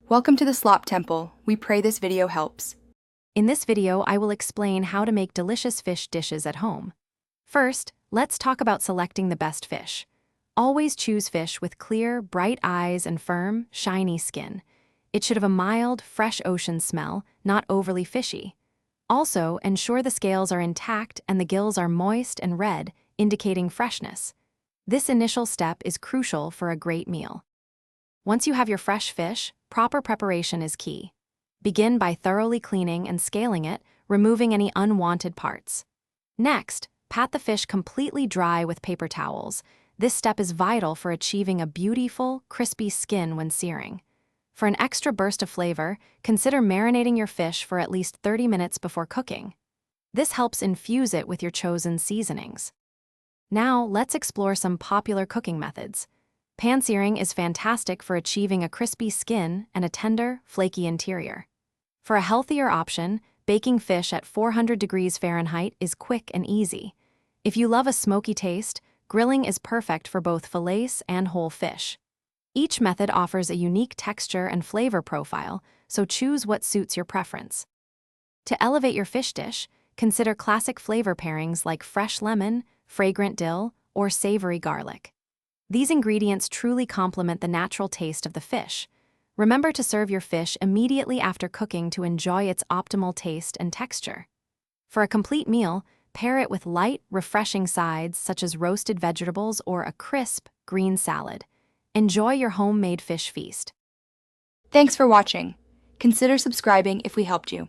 Welcome to the Slop Temple. We pray this video helps. In this video, I will explain how to make delicious fish dishes at home. First, let's talk about selecting the best fish. Always choose fish with clear, bright eyes and firm, shiny skin. It should have a mild, fresh ocean smell, not overly fishy. Also, ensure the scales are intact and the gills are moist and red, indicating freshness. This initial step is crucial for a great meal. Once you have your fresh fish, proper preparation is key. Begin by thoroughly cleaning and scaling it, removing any unwanted parts. Next, pat the fish completely dry with paper towels. This step is vital for achieving a beautiful, crispy skin when searing. For an extra burst of flavor, consider marinating your fish for at least 30 minutes before cooking. This helps infuse it with your chosen seasonings. Now, let's explore some popular cooking methods. Pan searing is fantastic for achieving a crispy skin and a tender, flaky interior. For a healthier option, baking fish at 400 degrees Fahrenheit is quick and easy. If you love a smoky taste, grilling is perfect for both fillets and whole fish. Each method offers a unique texture and flavor profile, so choose what suits your preference. To elevate your fish dish, consider classic flavor pairings like fresh lemon, fragrant dill, or savory garlic. These ingredients truly complement the natural taste of the fish. Remember to serve your fish immediately after cooking to enjoy its optimal taste and texture. For a complete meal, pair it with light, refreshing sides such as roasted vegetables or a crisp, green salad. Enjoy your homemade fish feast. Thanks for watching. Consider subscribing if we helped you.